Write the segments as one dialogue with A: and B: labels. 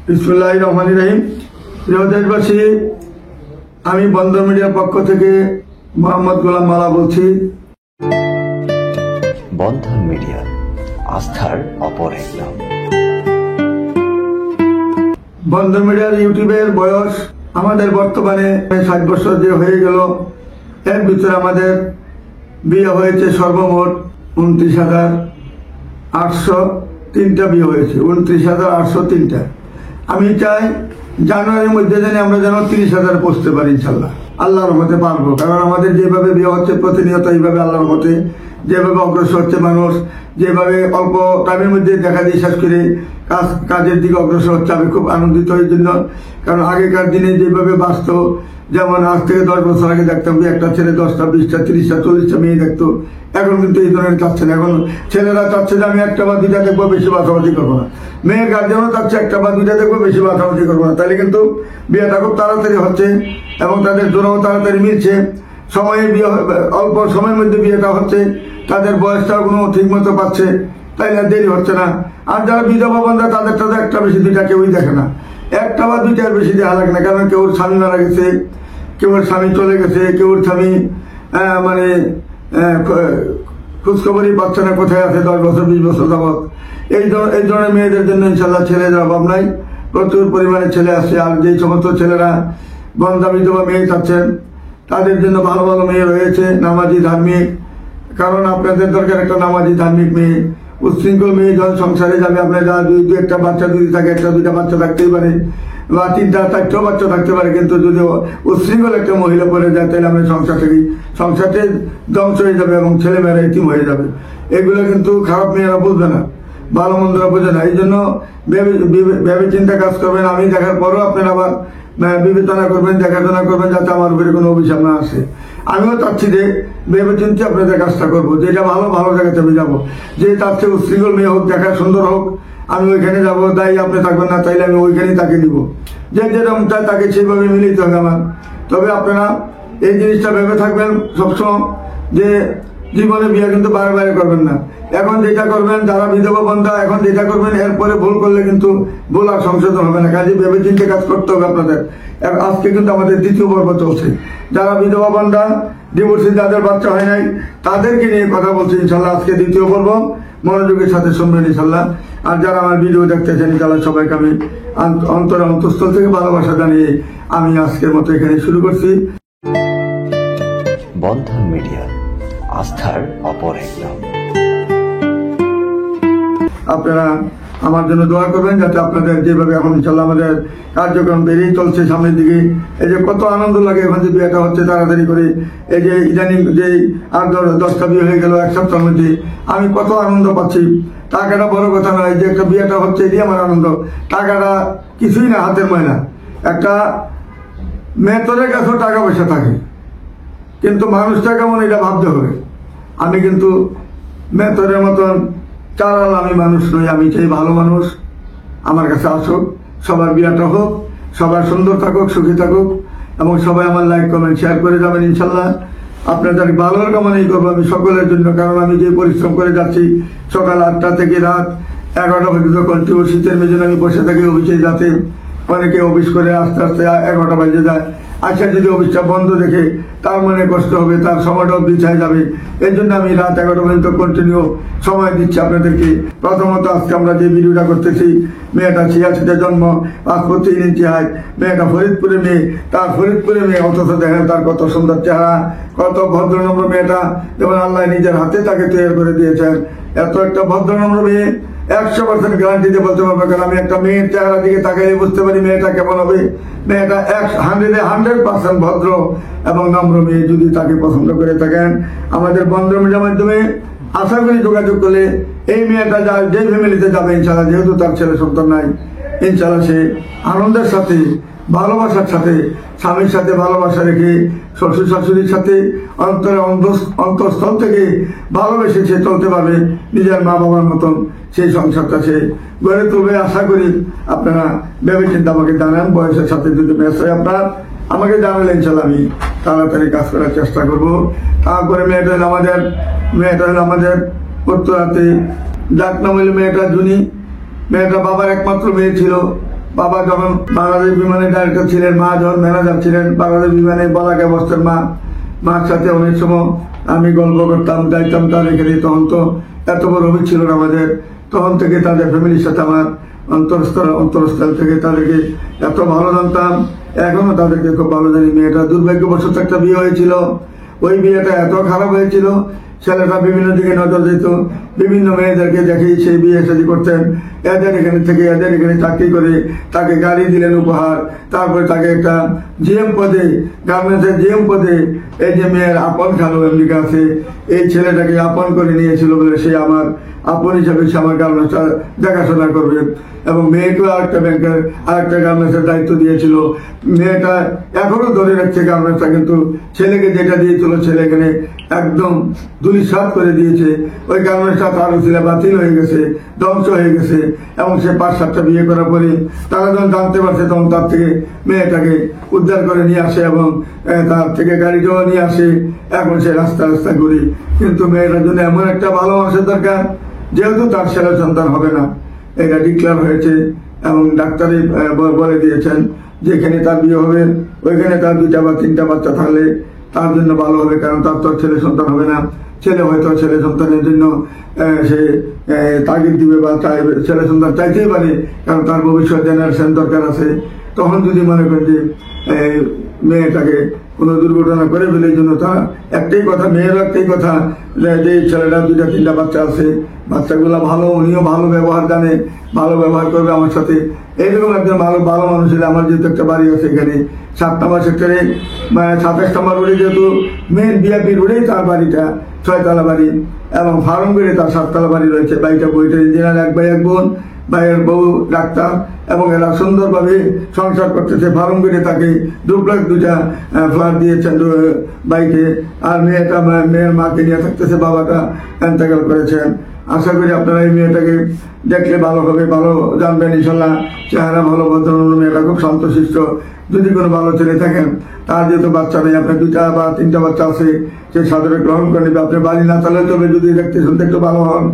A: বিসমিল্লাহির রহমানির রহিম। প্রিয় দেশবাসী, আমি বন্দর মিডিয়ার পক্ষ থেকে মোহাম্মদ গোলাম মালা বলছি।
B: বন্ধন মিডিয়া, আস্থার অপর এক নাম।
A: বন্দর মিডিয়ার ইউটিউবের বয়স আমাদের বর্তমানে 60 বছর যে হয়ে গেল, এর ভিতরে আমাদের বিয়ে হয়েছে সর্বমোট 29,803টা বিয়ে হয়েছে, 29,803টা। আমি চাই জানুয়ারির মধ্যে যেন আমরা 30,000 পৌঁছতে পারি ইনশাল্লাহ। আল্লাহর রহমতে পারবো, কারণ আমাদের যেভাবে বিয়ে হচ্ছে প্রতিনিয়ত এইভাবে আল্লাহর রহমতে যেভাবে অগ্রসর হচ্ছে মানুষ, যেভাবে অল্প টাইমের মধ্যে দেখা দিয়ে শেষ করে কাজের দিকে অগ্রসর হচ্ছে, আমি খুব আনন্দিত এই জন্য। কারণ আগেকার দিনে যেভাবে বাঁচত, যেমন আজ থেকে 10 বছর আগে দেখতাম একটা ছেলে 10টা 20টা 30টা 40টা মেয়ে দেখতো, এখন কিন্তু এই ধরনের চাচ্ছে না। এখন ছেলেরা চাচ্ছে যে আমি একটা বা দুইটা দেখবো, বেশি বাছাবাছি করবো না। মেয়ের গার্জেনও চাচ্ছে একটা বা দুইটা দেখবো, বেশি বাছাবাছি করবো না। তাহলে কিন্তু বিয়েটা খুব তাড়াতাড়ি হচ্ছে এবং তাদের জন্যও তাড়াতাড়ি মিলছে। সময়ে বিয়ে, অল্প সময়ের মধ্যে বিয়েটা হচ্ছে, তাদের বয়সটাও কোনো ঠিক মতো পাচ্ছে, তাই না, দেরি হচ্ছে না। আর যারা বিধবা বন্ধা তাদেরটা তো একটা বেশি দুইটা কেউই দেখে না, একটা বা দুইটার বেশি দেখা লাগে না। কারণ কেউর স্বামী মারা গেছে, কেউর স্বামী চলে গেছে, কেউর স্বামী মানে খোঁজখবরই পাচ্ছে না কোথায় আছে 10 বছর 20 বছর যাবৎ। এই ধরনের মেয়েদের জন্য ইনশাল্লাহ ছেলেদের অভাব নাই, প্রচুর পরিমাণে ছেলে আসছে। আর যেই সমস্ত ছেলেরা বন্ধা বিধবা মেয়ে চাচ্ছেন, তাদের জন্য ভালো ভালো মেয়ে রয়েছে, নামাজি ধার্মিক। কারণ আপনাদের দরকার একটা নামাজি ধার্মিক মেয়ে, উচ্ছৃঙ্খল মেয়ে। যখন সংসারে যাবে আপনার দুই একটা বাচ্চা যদি থাকে, একটা দুইটা বাচ্চা থাকতেই পারে, বা 3টা 4টাও বাচ্চা থাকতে পারে, কিন্তু যদি উচ্ছৃঙ্খল একটা মহিলা পড়ে যায় তাহলে আমরা সংসারটি ধ্বংস হয়ে যাবে এবং ছেলেমেয়েরা এতিম হয়ে যাবে। এগুলো কিন্তু খারাপ মেয়েরা বুঝবে না, ভালো মন্দরা বোঝে না। এই জন্য ভেবে চিন্তা কাজ করবেন। আমি দেখার পরও আপনারা আবার বিবেচনা করবেন, দেখাশোনা করবেন, যাতে আমার উপরে কোনো অভিশাপ না আসে। আমিও চাচ্ছি যে ভেবে চিন্তে আপনাদের কাজটা করবো, যেটা ভালো ভালো জায়গাতে আমি যাবো। যে তার চেয়ে উচ্ছৃঙ্খল মেয়ে হোক, দেখা সুন্দর হোক, আমি ওইখানে যাবো। তাই আপনি থাকবেন না, তাইলে আমি ওইখানেই তাকে নিব। যে যেরকম চাই তাকে সেইভাবে মিলিতে হবে আমার। তবে আপনারা এই জিনিসটা ভেবে থাকবেন সবসময় যে জীবনে বিয়ে কিন্তু বারে করবেন না। এখন যেটা করবেন, যারা বিধবা বন্ধা এখন যেটা করবেন, এরপরে ভুল করলে কিন্তু ভুল আর সংশোধন হবে না। কাজে ভেবে চিন্তে কাজ করতে হবে আপনাদের। আজকে কিন্তু আমাদের 2য় পর্ব চলছে। যারা বিধবা বন্ধা, ডিভোর্সি, যাদের বাচ্চা হয় নাই, তাদেরকে নিয়ে কথা বলছি ইনশাল্লাহ। আজকে 2য় পর্ব, মনোযোগের সাথে শুনবেন ইনশাল্লাহ। আর যারা আমার ভিডিও দেখতেছেন, তারা সবাইকে আমি অন্তঃস্থল থেকে ভালোবাসা জানিয়ে আমি আজকের মতো এখানে শুরু করছি।
B: বন্ধন মিডিয়া, আস্থার অপর এক নাম।
A: আপনারা আমার জন্য দোয়া করবেন, যাতে আপনাদের যেভাবে এখন ইনশাল্লাহ আমাদের কার্যক্রম বেরিয়ে চলছে সামনের দিকে। এই যে কত আনন্দ লাগে এখন যে বিয়েটা হচ্ছে তাড়াতাড়ি করে। এই যে ইদানিং যে আর 10টা বিয়ে হয়ে গেল 1 সপ্তাহের মধ্যে, আমি কত আনন্দ পাচ্ছি। টাকাটা বড় কথা নয়, যে একটা বিয়েটা হচ্ছে এটি আমার আনন্দ। টাকাটা কিছুই না, হাতের ময়লা। একটা মেয়েতরের কাছেও টাকা পয়সা থাকে, কিন্তু মানুষটা কেমন এটা ভাবতে হবে। আমি কিন্তু মেয়েতরের মতন চালাল আমি মানুষ নই। আমি চাই ভালো মানুষ আমার কাছে আসুক, সবার বিয়েটা হোক, সবার সুন্দর থাকুক, সুখী থাকুক, এবং সবাই আমার লাইক কমেন্ট শেয়ার করে যাবেন ইনশাল্লাহ। আপনাদের ভালোর কামনাই করবো আমি সকলের জন্য। কারণ আমি যে পরিশ্রম করে যাচ্ছি, সকাল 8টা থেকে রাত 11টা পর্যন্ত কন্টিনিউ শীতের মেঝে আমি বসে থাকি অফিসে, যাতে অনেকে অফিস করে আস্তে আস্তে 11টা বাজে যায়। আচ্ছা, যদি অফিসটা বন্ধ দেখে তার মনে কষ্ট হবে, তার সময়টাও বিছায় যাবে। এই জন্য আমি রাত 11টা পর্যন্ত কন্টিনিউ সময় দিচ্ছি আপনাদেরকে। প্রথমত আজকে আমরা যে ভিডিওটা করতেছি, মেয়েটা 86-তে জন্ম, 5 ফুট 3 ইঞ্চি হাইট, মেয়েটা ফরিদপুরে মেয়ে। তার ফরিদপুরে মেয়ে, অথচ দেখেন তার কত সুন্দর চেহারা, কত ভদ্রনম্র মেয়েটা, যেমন আল্লাহ নিজের হাতে তাকে তৈরি করে দিয়েছেন। এত একটা ভদ্রনম্র মেয়ে 100% গ্যারান্টি দিয়ে বলতে পারবো। কারণ আমি একটা মেয়ের চেহারা দিকে তাকাই বুঝতে পারি মেয়েটা কেমন হবে। মেয়েটা 100% ভদ্র এবং নম্র মেয়ে। যদি তাকে পছন্দ করে থাকেন, আমাদের বন্ধন মিডিয়ার মাধ্যমে আশা করি যোগাযোগ করলে এই মেয়েটা যে ফ্যামিলিতে যাবে ইনশাল্লাহ, যেহেতু তার ছেলে সন্তান নাই, ইনশাল্লাহ সে আনন্দের সাথে, ভালোবাসার সাথে, স্বামীর সাথে ভালোবাসা রেখে, শ্বশুর শাশুড়ির সাথে অন্তঃস্থল থেকে ভালোবেসে সে চলতে পারবে নিজের মা বাবার মতন। সেই সংসারটা সে গড়ে তুলবে আশা করি। আপনারা ভেবে চিন্তা আমাকে জানান। বয়সের সাথে যদি ম্যাচ হয় আপনার, আমাকে জানালে ইনশাল্লাহ আমি তাড়াতাড়ি কাজ করার চেষ্টা করব। তারপরে মেয়েটা হলো আমাদের উত্তরাতে, যার নাম হইল মেয়েটা জুনি। মেয়েটা বাবার একমাত্র মেয়ে ছিল, বাবা যখন বাংলাদেশ বিমানের ডাইরেক্টর ছিলেন, মা যখন ম্যানেজার ছিলেন, বাংলাদেশ বিমানে বলাকা বসতেন মার সাথে অনেক সময় আমি গল্প করতাম, যাইতাম তার এখানে। তখন তো এত বড় অভিযোগ ছিল না আমাদের, তখন থেকে তাদের ফ্যামিলির সাথে আমার অন্তরস্থল থেকে তাদেরকে এত ভালো জানতাম, এখনো তাদেরকে খুব ভালো জানি। মেয়েটা দুর্ভাগ্যবশত একটা বিয়ে হয়েছিল, ওই বিয়েটা এত খারাপ হয়েছিল, ছেলেটা বিভিন্ন দিকে নজর দিত, বিভিন্ন মেয়েদেরকে দেখেই সেই বিয়ে শাদী করতেন। এদের এখানে থেকে এদের এখানে চাকরি করে তাকে গাড়ি দিলেন উপহার, তারপরে তাকে একটা জিএম পদে, গার্মেন্টসের জিএম পদে, এই যে মেয়ের আপন খালো আমেরিকা আছে, এই ছেলেটাকে আপন করে নিয়েছিল বলে সে আমার আপন হিসাবে সে আমার গার্মেন্টসটা দেখাশোনা করবে। এবং মেয়েকেও আরেকটা ব্যাংকের আরেকটা গার্মেন্টসের দায়িত্ব দিয়েছিল। মেয়েটা এখনো ধরে রাখছে গার্মেন্টসটা, কিন্তু ছেলেকে যেটা দিয়েছিল ছেলে এখানে একদম ধূলিসাৎ করে দিয়েছে। ওই গার্মেন্টসটা তার ছিল বাতিল হয়ে গেছে, ধ্বংস হয়ে গেছে। এবং সে 5-7টা বিয়ে করার পরে তারা যখন জানতে পারছে, তখন তার থেকে মেয়েটাকে উদ্ধার করে নিয়ে আসে এবং তার থেকে গাড়িটাও নিয়ে আসে। এখন সে রাস্তা রাস্তা ঘুরি। কিন্তু মেয়েটার জন্য এমন একটা ভালো মানুষের দরকার, যেহেতু তার ছেলে সন্তান হবে না, এটা ডিক্লেয়ার হয়েছে এবং ডাক্তারই বলে দিয়েছেন যেখানে তার বিয়ে হবে ওইখানে তার 2টা বা 3টা বাচ্চা থাকলে তার জন্য ভালো হবে, কারণ তার তো ছেলে সন্তান হবে না। ছেলে হয়তো ছেলে সন্তানের জন্য সে তাগিদ দিবে বা ছেলে সন্তান চাইতেই পারে, কারণ তার ভবিষ্যৎ জেনারেশন দরকার আছে। তখন যদি মনে করেন যে মেয়েটাকে কোনো দুর্ঘটনা করে ফেলে, এই জন্য তার একটাই কথা, মেয়ের একটাই কথা, যে ছেলেটা 2টা 3টা বাচ্চা আছে, বাচ্চাগুলো ভালো, উনিও ভালো ব্যবহার জানে, ভালো ব্যবহার করবে আমার সাথে। এইরকম একজন ভালো ভালো মানুষ হলে, আমার যেহেতু একটা বাড়ি আছে এখানে 7 নম্বর সেক্টরে 27 নম্বর রোডে, যেহেতু মেন বিআরপি রোডেই তার বাড়িটা, 6 তলা বাড়ি, এবং ফার্মগেটে তার 7 তলা বাড়ি রয়েছে। বাড়িটা বইটা ইঞ্জিনিয়ার, 1 ভাই 1 বোন, ভাইয়ের বউ ডাক্তার, এবং এরা সুন্দরভাবে সংসার করতেছে। ফার্মগেটে তাকে ডুপ্লেক্স 2টা ফ্ল্যাট দিয়েছেন বাইকে। আর মেয়ের মাকে নিয়ে থাকতেছে, বাবাটা এন্তেকাল করেছেন। আশা করি আপনারা এই মেয়েটাকে দেখলে ভালো হবে, ভালো জানবেন ইনশাল্লাহ। চেহারা ভালো, ভদ্র, মেয়েটা খুব শান্তশিষ্ট। যদি কোনো ভালো ছেলে থাকেন, তার যেহেতু বাচ্চা নেই, আপনার 2টা বা 3টা বাচ্চা আছে, সে সাদরে গ্রহণ করে নেবে। আপনার বাড়ি না চালে তবে যদি দেখতে শুনতে একটু ভালো হন,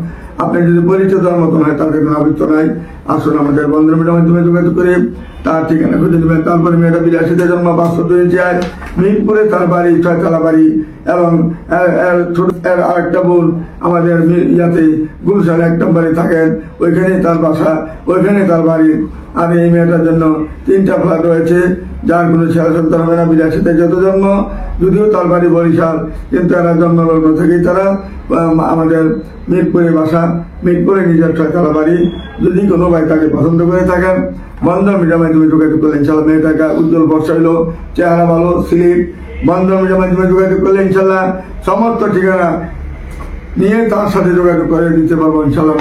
A: আপনি যদি পরিচয় দেওয়ার মতন হয়, তাদের কোনো আবৃত্ত নাই। আসুন আমাদের বন্ধুর মাধ্যমে যোগাযোগ করে তার ঠিকানা খুঁজে নেবেন। তারপরে মেয়েটা 82-তে জন্ম, 502 ইঞ্চি আয়, মিরপুরে তার বাড়ি, 6 তলা বাড়ি। এবং এর আরেকটা বোন আমাদের ইয়াতে গুলশানে 1 নম্বরে থাকেন, ওইখানে তার বাসা, ওইখানে তার বাড়ি। আর এই মেয়েটার জন্য 3টা ফ্ল্যাট রয়েছে, যার কোনো ছেলে সন্তান হবে না। 82-তে যত জন্ম, যদিও তার বাড়ি বরিশাল, কিন্তু এরা জন্মলগ্ন থেকেই তারা আমাদের মিরপুরে বাসা, মিরপুরে নিজের 6 তলা বাড়ি। যদি কোনো ভাই তাকে পছন্দ করে থাকেন, বন্ধন মিডিয়ার মাধ্যমে যোগাযোগ করলে ইনশাল্লাহ মেয়েটাকে উজ্জ্বল বর্ষা হইল, চেহারা ভালো, স্লিপ। বন্ধন মিডিয়ার মাধ্যমে যোগাযোগ করলে ইনশাল্লাহ সমস্ত ঠিকানা নিয়ে তার সাথে যোগাযোগ করে দিতে পারবো ইনশাল্লাহ।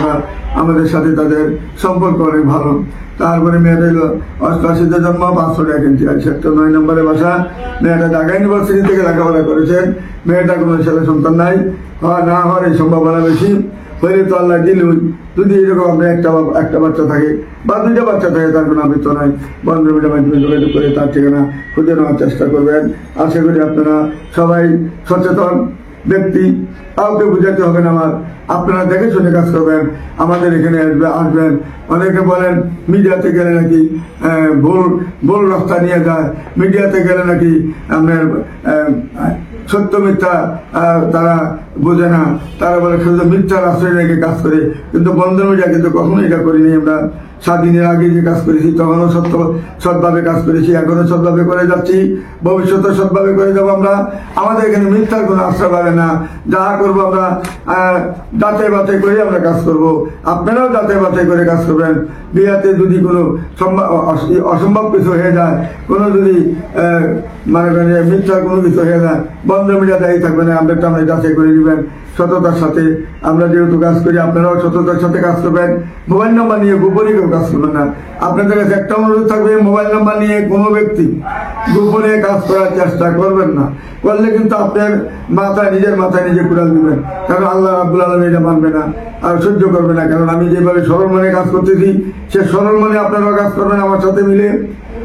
A: আমাদের সাথে তাদের সম্পর্ক অনেক ভালো। তারপরে মেয়েটা হলো 88-তে জন্ম, 501 ইঞ্চি আয়, সেক্টর 9 নম্বরে বাসা। মেয়েটা ঢাকা ইউনিভার্সিটি থেকে লেখাপড়া করেছেন। মেয়েটা কোনো ছেলে সন্তান নাই, না হওয়ার এই সম্ভাবনা বেশি। হইলে তো আল্লাহ দিলুন, যদি এরকম আপনার একটা বাচ্চা থাকে বা 2টা বাচ্চা থাকে, তার কোনো আবৃত্ত নাই। বন্ধুর মিডিয়ার মাধ্যমে যোগাযোগ করে তার ঠিকানা খুঁজে নেওয়ার চেষ্টা করবেন। আশা করি আপনারা সবাই সচেতন ব্যক্তি, কাউকে বুঝাতে হবে না আমার, আপনারা দেখে শুনে কাজ করবেন। আমাদের এখানে আসবেন। অনেকে বলেন মিডিয়াতে গেলে নাকি ভুল রাস্তা নিয়ে যায়, মিডিয়াতে গেলে নাকি আপনার সত্য মিথ্যা তারা বোঝে না, তারা বলে শুধু মিথ্যার আশ্রয় রেখে কাজ করে। কিন্তু বন্ধন মিডিয়া কিন্তু কখনো এটা করিনি। আমরা 7 দিনের আগে যে কাজ করেছি, তখনও সৎভাবে কাজ করেছি, এখনো সৎভাবে করে যাচ্ছি, ভবিষ্যতে সৎভাবে করে যাবো আমরা। আমাদের এখানে মিথ্যার কোনো আশ্রয় পাবে না। যাহা করবো আমরা যাচাই বাছাই করে আমরা কাজ করব। আপনারাও যাচাই বাছাই করে কাজ করবেন। বিয়াতে যদি কোনো অসম্ভব কিছু হয়ে যায়, কোনো যদি মানে মিথ্যা কোনো কিছু হয়ে যায়, বন্ধ মিডিয়া দায়ী থাকবে না। আপনারটা আমরা যাচাই করে দিবেন সততার সাথে। আমরা যেহেতু কাজ করি, আপনারাও সততার সাথে কাজ করবেন। মোবাইল নাম্বার নিয়ে গোপনে কেউ কাজ করবেন না। আপনাদের কাছে একটা অনুরোধ থাকবে, মোবাইল নাম্বার নিয়ে কোনো ব্যক্তি গোপনে কাজ করার চেষ্টা করবেন না। করলে কিন্তু আপনার নিজের মাথায় নিজে কুড়াল দিবেন, কারণ আল্লাহ রাব্বুল আলামিন এটা মানবে না আর সহ্য করবে না। কারণ আমি যেভাবে সরল মনে কাজ করতেছি, সে সরল মনে আপনারাও কাজ করবেন আমার সাথে মিলে।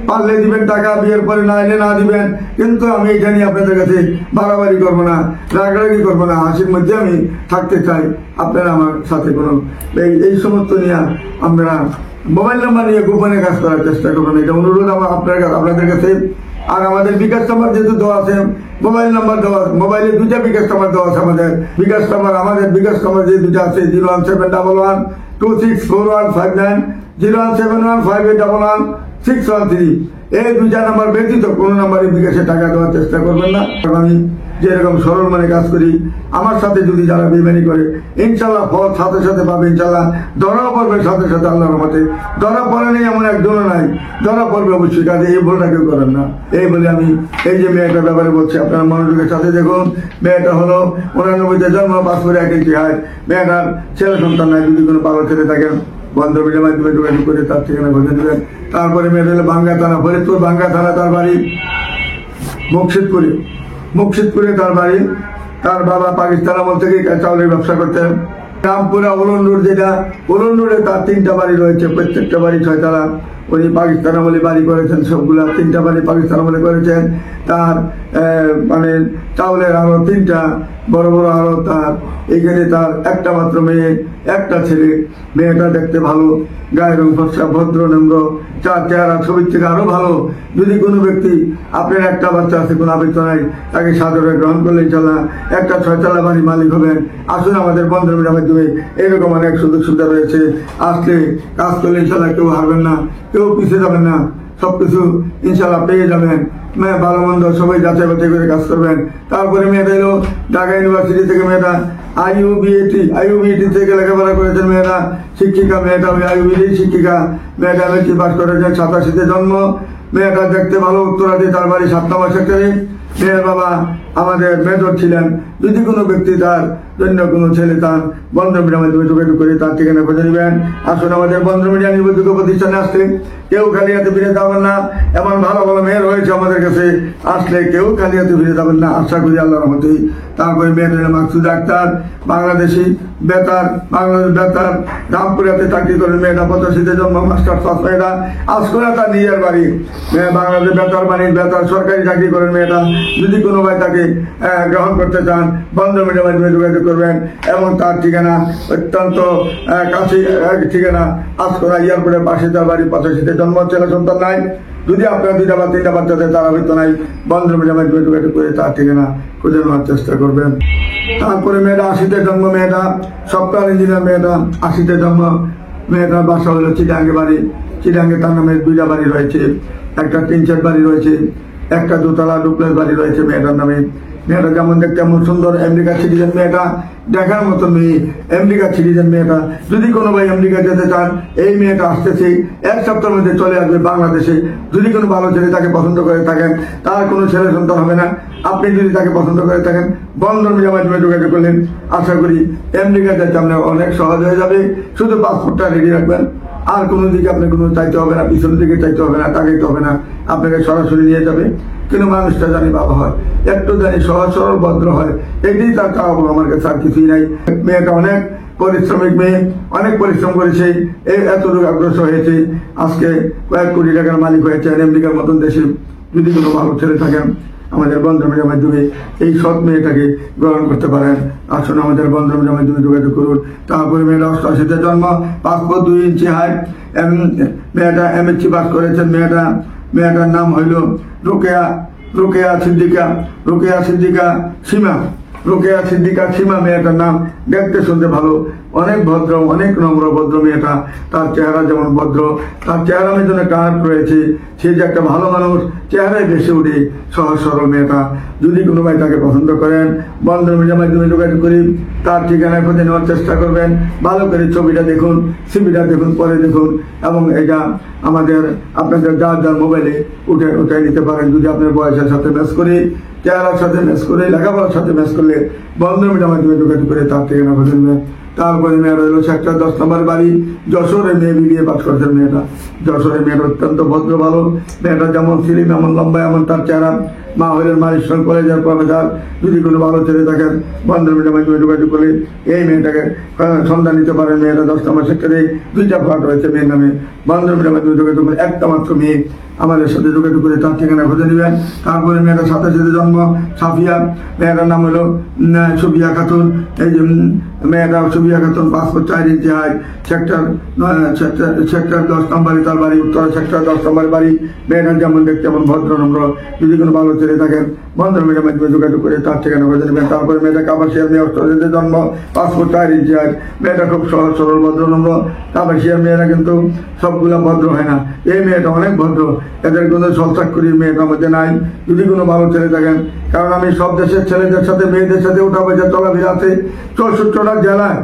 A: পারলে দিবেন টাকা, বিয়ের পরে না এলে না দিবেন, কিন্তু আমি এটা নিয়ে আপনাদের কাছে বাড়াবাড়ি করবো না, রাগারাগি করবো না, হাসির মধ্যে আমি থাকতে চাই। আপনারা আমার সাথে কোনো এই সমস্ত নিয়ে আপনারা মোবাইল নাম্বার নিয়ে গোপনে কাজ করার চেষ্টা করবেন, এটা অনুরোধ আমার আপনাদের কাছে। আর আমাদের বিকাশ নাম্বার যেহেতু দেওয়া আছে, মোবাইল নাম্বার দেওয়া, মোবাইলে দুইটা বিকাশ নাম্বার দেওয়া আছে আমাদের বিকাশ নাম্বার যে দুটা আছে 01711264159, 01715811613, এই দুইটা নাম্বার ব্যতীত কোনো নাম্বারে বিকাশে টাকা দেওয়ার চেষ্টা করবেন না। আমি যেরকম সরল মানে কাজ করি, আমার সাথে যদি যারা বেইমানি করে, ইনশাল্লাহ ফল সাথে সাথে পাবে, ইনশাল্লাহ ধরা পড়বে সাথে সাথে আল্লাহর রহমতে। ধরা পড়ে নেই এমন একজনও নাই, ধরা পড়বে অবশ্যই, কাজে এই ভুলটা কেউ করেন না। এই বলে আমি এই যে মেয়েটার ব্যাপারে বলছি, আপনার মনোযোগের সাথে দেখুন। মেয়েটা হলো 89-তে জন্ম, 5 ফুট 1 ইঞ্চি হাইট। মেয়েটার ছেলে সন্তান নাই, যদি কোনো ভালো ছেলে থাকেন বন্ধুদের মাধ্যমে যোগাযোগ করে তার ঠিকানা খুঁজে দেবেন। তারপরে মেয়েটা হলো ভাঙ্গা থানা, ফরিদপুর ভাঙ্গা থানা, তার বাড়ি মুর্শিদপুরে তার বাড়ি। তার বাবা পাকিস্তান আমল থেকে চাউলের ব্যবসা করতেন। রামপুরা উলনরোড, যেটা উলনরোডে তার 3টা বাড়ি রয়েছে, প্রত্যেকটা বাড়ি 6 তলা। উনি পাকিস্তান আমলে বাড়ি করেছেন, সবগুলা 3টা বাড়ি পাকিস্তান আমলে করেছেন। তার মানে চাউলের আরো 3টা বড় বড় আরো তার। এখানে তার একটা মাত্র মেয়ে, একটা ছেলে। মেয়েটা দেখতে ভালো, গায়ের রং ফর্সা, ভদ্র নম্র, চার চেহারা ছবির থেকে আরো ভালো। যদি কোনো ব্যক্তি, আপনার একটা বাচ্চা আছে, কোনো আবেদন নাই, তাকে সাদরে গ্রহণ করলে ইনশাল্লাহ একটা 6 তলা বাড়ি মালিক হবেন। আসুন আমাদের বন্ধুদের মাধ্যমে এরকম অনেক সুযোগ সুবিধা রয়েছে। আসলে কাজ করলে ইনশাল্লাহ কেউ হারবেন না, কেউ পিছিয়ে যাবেন না, সবকিছু ইনশাল্লাহ পেয়ে যাবেন। ভালো মন্দ সবাই যাচাই বাছাই করে কাজ করবেন। তারপরে মেয়েটা এলো ঢাকা ইউনিভার্সিটি থেকে, মেয়েটা আইইউবিটি থেকে লেখাপড়া করেছেন। মেয়েটা শিক্ষিকা, মেয়েটা আইইউবিটি শিক্ষিকা। মেয়েটা মেট্রিক পাস করেছেন, 87-তে জন্ম। মেয়েটা দেখতে ভালো, উত্তরাদি, তার বাড়ি 7 নম্বর সেক্টরে। মেয়ের বাবা আমাদের মেজর ছিলেন। যদি কোনো ব্যক্তি তার জন্য কোনো ছেলে তার বন্ধ মিডিয়ার মাধ্যমে যোগাযোগ করে তার ঠিকানা খুঁজে নেবেন। আসুন আমাদের বন্ধ মিডিয়া নির্ভরযোগ্য প্রতিষ্ঠানে আসতে কেউ খালি হাতে ফিরে যাবেন না। এমন ভালো ভালো মেয়ের হয়েছে আমাদের কাছে, আসলে কেউ খালি হাতে ফিরে যাবেন না, আশা করি আল্লাহর রহমতে। তারপরে মেয়েটা মাকসুদ আক্তার, বাংলাদেশ বেতার, রামপুরাতে চাকরি করেন। মেয়েটা 85-তে জন্ম, মাস্টার্স পাস। মেয়েটা আজকুরা তার নিজের বাড়ি, বাংলাদেশ বেতার সরকারি চাকরি করেন। মেয়েটা যদি কোনো ভাই তাকে গ্রহণ করতে চান, বন্ধ মিডিয়ার মাধ্যমে যোগাযোগ করবেন। এবং তার ঠিকানা অত্যন্ত কাছে, ঠিকানা আজকুরা এয়ারপোর্টের পাশে তার বাড়ি, 85-তে জন্ম, ছেলে সন্তান নাই। যদি আপনার 2টা বা 3টা বাচ্চাদের তারা হয়তো নাই, বন্ধ মিডিয়ার মাধ্যমে যোগাযোগ করে তার ঠিকানা খুঁজে নেওয়ার চেষ্টা করবেন। তারপরে মেয়েটা 80-তে জন্ম, মেয়েটা সফটওয়্যার ইঞ্জিনিয়ার। মেয়েটা 80-তে জন্ম। মেয়েটার বাসা হলো চিটাঙ্গে বাড়ি। চিটাঙ্গে তার নামে 2টা বাড়ি রয়েছে, একটা 3 সেট বাড়ি রয়েছে, একটা 2 তলা ডুপ্লেক্স বাড়ি রয়েছে মেয়েটার নামে। মেয়েটা যেমন দেখতে এমন সুন্দর, আমেরিকা সিটিজেন। মেয়েটা দেখার মতো মেয়ে, আমেরিকা সিটিজেন মেয়েটা। যদি কোনো ভাই আমেরিকা যেতে চান, এই মেয়েটা আসতেছে 1 সপ্তাহের মধ্যে চলে আসবে বাংলাদেশে। যদি কোনো ভালো ছেলে তাকে পছন্দ করে থাকেন, তার কোনো ছেলে সন্তান হবে না। আপনি যদি তাকে পছন্দ করে থাকেন, বন্ধন মিডিয়ার মাধ্যমে যোগাযোগ করলেন, আশা করি আমেরিকা যেতে আপনার অনেক সহজ হয়ে যাবে। শুধু পাসপোর্টটা রেডি রাখবেন, আর কোনো দিকে আপনি কোনো চাইতে হবে না, পিছনের দিকে চাইতে হবে না, তাকাইতে হবে না, আপনাকে সরাসরি নিয়ে যাবে। কিন্তু মানুষটা জানি ভালো হয়, একটু জানি সহজ সরল ভদ্র হয়, এটাই তার চাওয়া। আমার কাছে আর কিছুই নাই। মেয়েটা অনেক পরিশ্রমিক মেয়ে, অনেক পরিশ্রম করেছে, এই এতটুকু অগ্রসর হয়েছে, আজকে কয়েক কোটি টাকার মালিক হয়েছে আমেরিকার মতন দেশে। যদি কোনো ভালো ছেলে থাকেন, আমাদের বন্ধ মিডিয়ার মাধ্যমে এই সৎ মেয়েটাকে গ্রহণ করতে পারেন। আসুন আমাদের বন্ধ মিডিয়ার মাধ্যমে যোগাযোগ করুন। তারপরে মেয়েটা 88-তে জন্ম, 5 ফুট 2 ইঞ্চি হাইট। মেয়েটা MSc পাস করেছেন। মেয়েটার নাম হইল রোকেয়া সিদ্দিকা সীমা। মেয়েটার নাম, দেখতে শুনতে ভালো, অনেক ভদ্র, অনেক নম্র ভদ্র মেয়েটা। তার চেহারা যেমন ভদ্র, তার চেহারা জন্য টান রয়েছে। সে যে একটা ভালো মানুষ, চেহারায় বেশি উঠে, সহজ সরল মেয়েটা। যদি কোনো ভাই তাকে পছন্দ করেন, বন্ধন মিডিয়ার মাধ্যমে যোগাযোগ করি, তার ঠিকানা খুঁজে নেওয়ার চেষ্টা করবেন। ভালো করে ছবিটা দেখুন, সিভিটা দেখুন, পরে দেখুন। এবং এটা আমাদের আপনাদের যার মোবাইলে উঠে নিতে পারেন। যদি আপনার বয়সের সাথে ম্যাচ করে, চেহারার সাথে ম্যাচ করে, লেখাপড়ার সাথে ম্যাচ করলে বন্ধন মিডিয়ার মাধ্যমে যোগাযোগ করে তার ঠিকানা খুঁজে নেবেন। তারপরে মেয়ে রইল সেক্টর 10 নম্বর বাড়ি, যশোরে। মেয়ে বিয়ে পাস করেছেন। মেয়েটা যশোরের মেয়েটা অত্যন্ত ভদ্র ভালো। মেয়েটা যেমন সিলিম, এমন লম্বা, এমন তার চেহারা। মা হলেন মারিশন কলেজের প্রফেসর। যদি কোনো ভালো ছেলে থাকেন, বন্ধন মিডিয়ার মাধ্যমে যোগাযোগ করে এই মেয়েটাকে সন্ধান নিতে পারেন। মেয়েটা 10 নম্বর সেক্টরে 2টা ফ্ল্যাট রয়েছে মেয়ের নামে। বন্ধন মিডিয়ার মাধ্যমে যোগাযোগ করে, একটা মাত্র মেয়ে, আমাদের সাথে যোগাযোগ করে তার ঠিকানা খুঁজে নেবেন। তারপরে মেয়েটা 87 জন্ম, সাফিয়া, মেয়েটার নাম হলো সুবিয়া খাতুন। এই যে মেয়েটা সুবিয়া খাতুন, পাসপোর্ট 4 ইঞ্চি হাইট, সেক্টর 10 নম্বরে তার বাড়ি, উত্তরা সেক্টর 10 নম্বরে বাড়ি। মেয়েটার যেমন দেখতে তেমন ভদ্র নম্র। যদি কোনো ভালো ছেলে থাকেন বন্ধন মেয়েটার মাধ্যমে যোগাযোগ করে তার ঠিকানা খুঁজে নেবেন। তারপরে মেয়েটা কাবাসিয়ার মেয়ে, অস্ট্রেলিয়াতে জন্ম, পাসপোর্ট 4 ইঞ্চি হাইট। মেয়েটা খুব সহজ সরল ভদ্র নম্র। কাবাসিয়ার মেয়েরা কিন্তু সবগুলা ভদ্র হয় না, এই মেয়েটা অনেক ভদ্র, এদের কোনো ছলচাকুরি মেয়েটার মধ্যে নাই। যদি কোনো ভালো ছেলে থাকেন, কারণ আমি সব দেশের ছেলেদের সাথে মেয়েদের সাথে উঠা বসা চলাফেরা আছে। 64টা জেলায়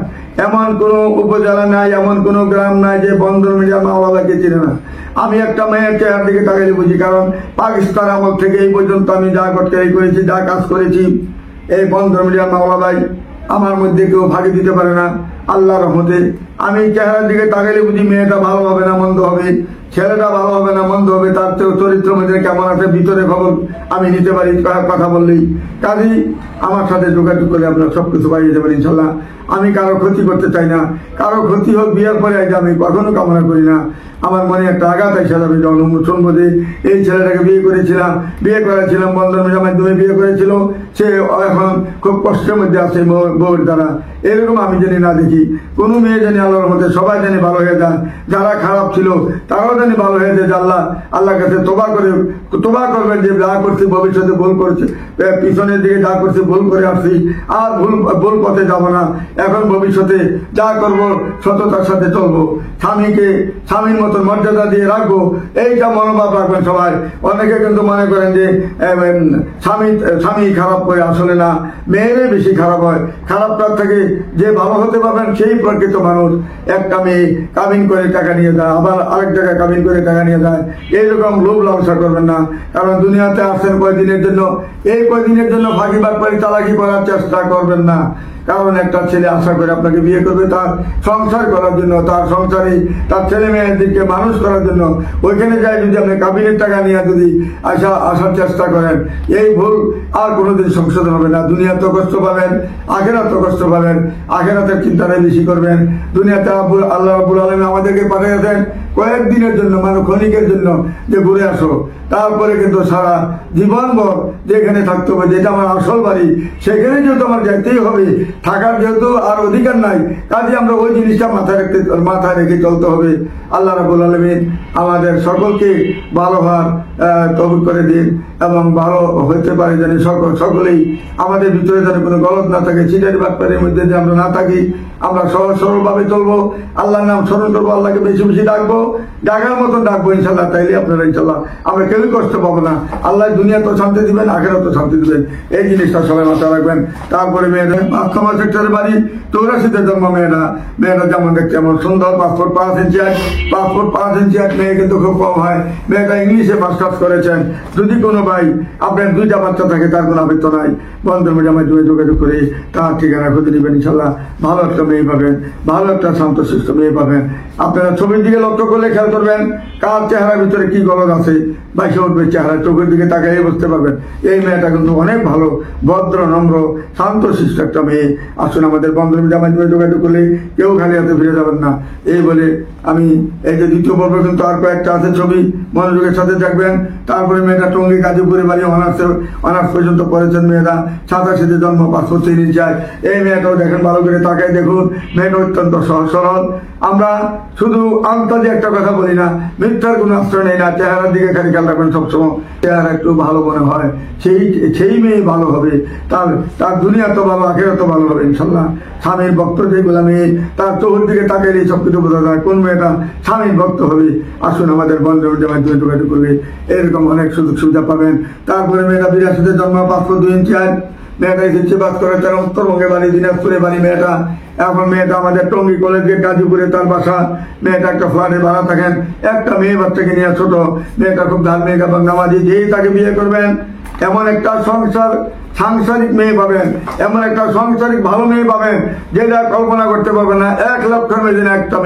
A: এমন কোনো উপজেলা নাই, এমন কোনো গ্রাম নাই যে বন্ধন মিডিয়া মাওলাদাকে চিনে না। আমি একটা মেয়ের চেহার দিকে তাকাইলে বুঝি, কারণ পাকিস্তান আমল থেকে এই পর্যন্ত আমি যা গটকারি করেছি, যা কাজ করেছি, এই বন্ধন মিডিয়া মাওলাদাই আমার মধ্যে কেউ ভাগে দিতে পারে না। আল্লাহর রহমতে আমি চেহারার দিকে তাকাইলে বুঝি মেয়েটা ভালো হবে না মন্দ হবে, ছেলেটা ভালো হবে না মন্দ হবে, তার চরিত্র মধ্যে কেমন আছে ভিতরে খবর আমি নিতে পারি কথা বললেই। কাজেই আমার সাথে যোগাযোগ করে আপনারা সবকিছু পাইয়ে যাবেন ইনশাল্লাহ। আমি কারো ক্ষতি করতে চাই না, কারো ক্ষতি হোক বিয়ের পরে আমি কখনো কামনা করি না। আমার মনে একটা আঘাত এসে যাবে যখন শুনবো যে এই ছেলেটাকে বিয়ে করেছিলাম বন্ধন মেয়ের মাধ্যমে বিয়ে করেছিল, সে এখন খুব কষ্টের মধ্যে আছে বউর দ্বারা। এরকম আমি জানি না দেখি, কোনো মেয়ে জানি আল্লাহর মধ্যে সবাই জানি ভালো হয়ে যান, যারা খারাপ ছিল তারাও জানি ভালো হয়ে যায়। আল্লাহর কাছে তোবা করবেন যে যা করছি ভবিষ্যতে ভুল করছে, পিছনের দিকে যা করছি ভুল করে আসছি, আর ভুল পথে যাবো না। এখন ভবিষ্যতে যা করব সততার সাথে চলবো, স্বামীর মতো মর্যাদা দিয়ে রাখবো, এইটা মনোভাব রাখবেন সবাই। অনেকে কিন্তু মনে করেন যে স্বামী খারাপ করে, আসলে না, মেয়েরাই বেশি খারাপ হয়। খারাপটার থেকে যে ভালো হতে পারবেন সেই প্রকৃত মানুষ। একটা মেয়ে কাবিন করে টাকা নিয়ে যায়, আবার আরেক জায়গায় কাবিন করে টাকা নিয়ে যায়, এইরকম লোভ লালসা করবেন না। কারণ দুনিয়াতে আসছেন কয়দিনের জন্য, এই কয়দিনের জন্য ফাঁকিবাদ করে চালাকি করার চেষ্টা করবেন না। কারণ একটা ছেলে আশা করে আপনাকে বিয়ে করবে তার সংসার করার জন্য, তার সংসারে তার ছেলে মেয়েদেরকে মানুষ করার জন্য। ওইখানে যাই যদি আপনি কাবিনের টাকা নিয়ে যদি আসার চেষ্টা করেন, এই ভুল আর কোনোদিন সংশোধন হবে না। দুনিয়াতেও কষ্ট পাবেন, আখেরাতেও কষ্ট পাবেন। আখেরাতের চিন্তাটাই বেশি করবেন। দুনিয়াতে আল্লাহ রাব্বুল আলামিন আমাদেরকে পাঠিয়েছেন কয়েকদিনের জন্য, মানে ক্ষণিকের জন্য, যে ঘুরে আসো। তারপরে কিন্তু সারা জীবনভর যেখানে থাকতে হবে, যেটা আমার আসল বাড়ি, সেখানে যেহেতু আমার যেতেই হবে, থাকার যেহেতু আর অধিকার নাই, কাজে আমরা ওই জিনিসটা মাথায় রেখে চলতে হবে। আল্লাহ রাব্বুল আলামিন আমাদের সকলকে ভালো হওয়ার তৌফিক করে দিন, এবং ভালো হইতে পারে যেন সকলেই আমাদের ভিতরে যেন কোনো গলদ না থাকে, চিটারি বাটপারের মধ্যে যে আমরা না থাকি। আমরা সহজ সরলভাবে চলবো, আল্লাহর নাম স্মরণ করবো, আল্লাহকে বেশি বেশি ডাকবো, ডাকার মতো ডাকবো ইনশাল্লাহ। তাইলে আপনারা ইনশাল্লাহ আমরা কেউই কষ্ট পাবো না। আল্লাহ দুনিয়া তো শান্তি দিবেন, আখেরাত তো শান্তি দিবেন, এই জিনিসটা সবাই মাথায় রাখবেন। তারপরে মেয়েদের 5 নম্বর সেক্টরের বাড়ি, 84-তে জন্ম। মেয়েরা যেমন দেখতে এমন সুন্দর, পাসপোর্ট 5 ইঞ্চি হাইট। মেয়ে কিন্তু খুব কম হয়। মেয়েটা ইংলিশে মাস্টার্স করেছেন। যদি কোনো ভাই আপনার 2টা বাচ্চা থাকে, তার কোনো আপত্তি নাই, বন্ধন মিডিয়ার মাধ্যমে যোগাযোগ করে তার ঠিকানা খুঁজে নেবেন ইনশাল্লাহ। ভালো একটা মেয়ে পাবেন, ভালো একটা শান্তশিষ্ট মেয়ে পাবেন। আপনারা ছবির দিকে লক্ষ্য করলে খেয়াল করবেন কার চেহারার ভিতরে কি গলদ আছে, বাইশে উঠবে চেহারা, চোখের দিকে তাকাই বুঝতে পারবেন এই মেয়েটা কিন্তু অনেক ভালো, ভদ্র নম্র শান্তশিষ্ট একটা মেয়ে। আসুন আমাদের বন্ধন মিডিয়ার মাধ্যমে যোগাযোগ করলে কেউ খালি হাতে ফিরে যাবেন না। এই বলে আমি এই যে দ্বিতীয় পর্ব কিন্তু আর কয়েকটা আছে ছবি, মনোযোগের সাথে দেখবেন। তারপরে মেয়েটা টঙ্গী গাজীপুরে বাড়ি, অনার্স পর্যন্ত পড়েছেন মেয়েরা। 87-তে জন্ম, পাসপোর্ট 3 ইঞ্চি হাইট। এই মেয়েটাও দেখেন, ভালো করে তাকাই দেখুন, মেয়েটা অত্যন্ত সহজ সরল। আমরা শুধু আন্তাজে একটা কথা বলি না, মিথ্যার কোনো আশ্রয় নেই না। চেহারার দিকে খালি খেয়াল রাখবেন সবসময়, চেহারা একটু ভালো মনে হয়, সেই মেয়ে ভালো হবে, তার দুনিয়া তো ভালো, আখেরা তো ভালো হবে ইনশাল্লাহ। স্বামীর ভক্ত যেগুলা মেয়ে, তার চোখের দিকে তাকাইলে সব কিছু বোঝা যায় কোন মেয়েটা স্বামীর ভক্ত হবে। আসুন আমাদের বন্ধন মিডিয়ার মাধ্যমে যোগাযোগ করলে এরকম অনেক সুযোগ সুবিধা পাবেন। তারপরে মেয়েটা 82-তে জন্ম, পাসপোর্ট 2 ইঞ্চি হাইট। মেয়েটা এসেছে বাস করে, তার উত্তরবঙ্গে বাড়ি, দিনাজপুরে বাড়ি মেয়েটা। এখন মেয়েটা আমাদের টঙ্গী কলেজ গেট গাজীপুরে তার বাসা। মেয়েটা একটা ফ্ল্যাটে ভাড়া থাকেন, একটা মেয়ে বাচ্চাকে নিয়ে ছোট। মেয়েটা খুব ধার্মিক এবং নামাজি। যেই তাকে বিয়ে করবেন এমন একটা সাংসারিক মেয়ে পাবেন, এমন একটা সাংসারিক ভালো মেয়ে পাবেন যেটা কল্পনা করতে পারবেন না। 1 লক্ষের মেয়ে একটা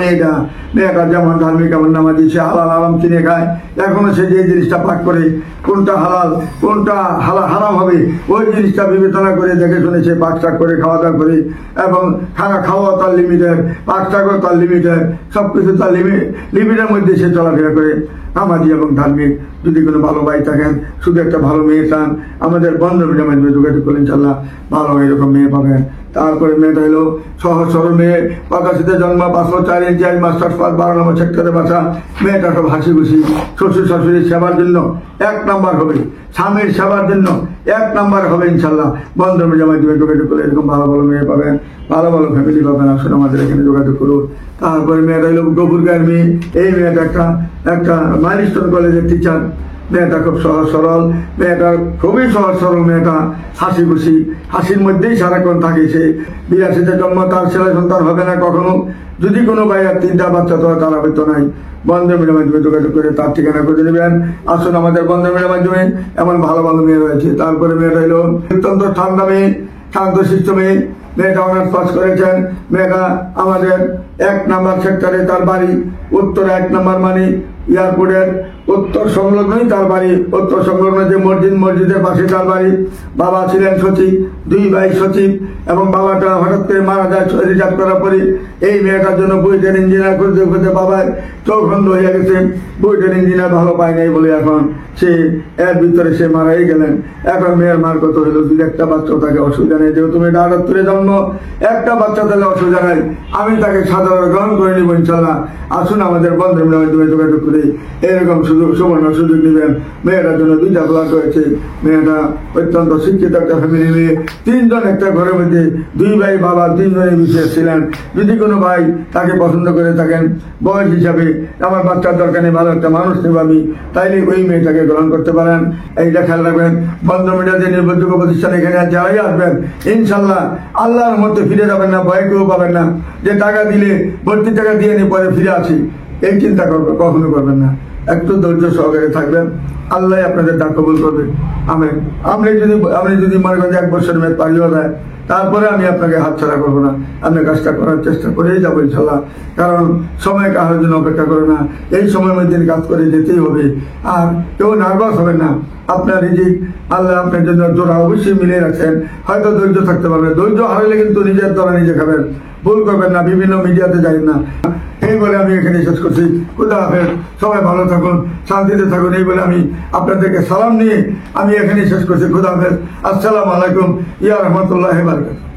A: মেয়েটা যেমন ধার্মিক এমন নামাজি, সে হালাল হারাম চিনে খায়। এখনো সে যে জিনিসটা পাক করে কোনটা হালাল কোনটা হারাম হবে ওই জিনিসটা বিবেচনা করে দেখে শুনে সে পাকশাক করে খাওয়া দাওয়া করে, এবং খাওয়া তার লিমিটেড, পাকশাকও তার লিমিটেড, সবকিছু তার লিমিটের মধ্যে সে চলাফেরা করে। নামাজি এবং ধার্মিক যদি কোনো ভালো ভাই থাকেন, শুধু একটা ভালো মেয়ে চান, আমাদের বন্ধ মিডিয়ার মাধ্যমে যোগাযোগ করলেন, ইনশাল্লাহ ভালো এরকম মেয়ে পাবেন। তারপরে মেয়েটা হলো সহজ সরল মেয়ে, পাকাশিতে জন্ম, 5 ফুট 4 ইঞ্চি, মাস্টার্স পাস, 12 নম্বর সেক্টরে বাসা। মেয়েটা সব হাসি খুশি, শ্বশুর শাশুড়ির সেবার জন্য 1 নাম্বার হবে, স্বামীর সেবার জন্য 1 নাম্বার হবে ইনশাল্লাহ। বন্ধ মিডিয়ার মাধ্যমে যোগাযোগ করে এরকম ভালো ভালো মেয়ে পাবেন, ভালো ভালো ফ্যামিলি পাবেন। আসুন আমাদের এখানে যোগাযোগ করুন। তারপরে মেয়েটা হলো গফুরগাঁয়ের মেয়ে। এই মেয়েটা একটা মাইলস্টোন কলেজের টিচার। মেয়েটা খুব সহজ সরল, মেয়েটা খুবই সহজ সরল, মেয়েটা হাসি খুশি, হাসির মধ্যেই সারাক্ষণ থাকে সে। 82-তে জন্ম, তার ছেলে সন্তান হবে না কখনো। যদি কোনো ভাইয়ের 3টা বাচ্চা তো তারা হয়তো নাই। বন্ধ মিডিয়ার মাধ্যমে যোগাযোগ করে তার ঠিকানা করে নেবেন। আসুন আমাদের বন্ধ মিডিয়ার মাধ্যমে এমন ভালো ভালো মেয়ে রয়েছে। তারপরে মেয়েটা হলো অত্যন্ত ঠান্ডা মেয়ে, শান্তশিষ্ট মেয়ে। মেয়েটা অনার্স পাস করেছেন। মেয়েটা আমাদের 1 নাম্বার সেক্টরে তার বাড়ি, উত্তরে 1 নাম্বার মানে এয়ারপোর্টের উত্তর সংলগ্নই তার বাড়ি। উত্তর সংলগ্ন যে মসজিদের পাশে তার বাড়ি। বাবা ছিলেন সচিব, 2 ভাই সচিব, এবং বাবাটা হঠাৎ করে মারা যায় রিজার্ভ করার পরে। এই মেয়েটার জন্য বুয়েটের ইঞ্জিনিয়ার করতে করতে বাবার চোখ বন্ধ হয়ে গেছে। বুয়েটের ইঞ্জিনিয়ার ভালো পায় নাই বলে এখন সে এর ভিতরে সে মারাই গেলেন। এখন মেয়ের মার কত হলো, 2-1টা বাচ্চা থাকে, অসুবিধা নেই। যেহেতু মেয়েটা 78-এ জন্ম, 1টা বাচ্চা তাহলে অসুবিধা নাই। আমি তাকে সাধারণ গ্রহণ করে নিব ইনশাল্লাহ। আসুন আমাদের বন্ধের মাধ্যমে যোগাযোগ করে এরকম সুবর্ণ সুযোগ নেবেন। মেয়েটার জন্য 2টা ফ্ল্যাট হয়েছে। মেয়েটা অত্যন্ত শিক্ষিত একটা ফ্যামিলি মেয়ে। 3 জন একটা ঘরের মধ্যে, 2 ভাই বাবা 3 জনের বিশেষ ছিলেন। যদি কোনো ভাই তাকে পছন্দ করে থাকেন, বয়স হিসাবে আমার বাচ্চার দরকার নেই, ভালো একটা মানুষ নেব আমি, তাইলে ওই মেয়েটাকে গ্রহণ করতে পারেন। এইটা খেয়াল রাখবেন। বন্ধ মিডিয়া যে নির্ভরযোগ্য প্রতিষ্ঠান, এখানে যারাই আসবেন ইনশাল্লাহ আল্লাহর মধ্যে ফিরে যাবেন না, ভয় কেউ পাবেন না যে টাকা দিলে ভর্তি টাকা দিয়ে নিয়ে পরে ফিরে আসি, এই চিন্তা কখনো করবেন না। একটু ধৈর্য সহকারে থাকবেন, আল্লাহ আপনাদের ডাক কবুল করবে। আমেন। আপনি যদি মনে করেন 1 বছর মেয়াদ পালিয়ে যায়, তারপরে আমি আপনাকে হাতছাড়া করবো না। আপনি কাজটা করার চেষ্টা করেই যাবো ইনশাল্লাহ। কারণ সময় কারোর জন্য অপেক্ষা করে না, এই সময়ের মধ্যে কাজ করে যেতেই হবে। আর কেউ নার্ভাস হবেন না। আপনার রিজিক আল্লাহ আপনার জন্য জোড়া অবশ্যই মিলিয়ে রাখছেন। হয়তো ধৈর্য থাকতে পারবেন, ধৈর্য হারালে কিন্তু নিজের দ্বারা নিজে খাবেন। ভুল করবেন না, বিভিন্ন মিডিয়াতে যাবেন না। এই বলে আমি এখানে শেষ করছি। খুদা হাফেজ। সবাই ভালো থাকুন, শান্তিতে থাকুন, এই বলে আমি আপনাদেরকে সালাম নিয়ে আমি এখানে শেষ করছি। খুদা হাফেজ। আসসালামু আলাইকুম ইয়া রাহমাতুল্লাহি ওয়া বারাকাতুহু।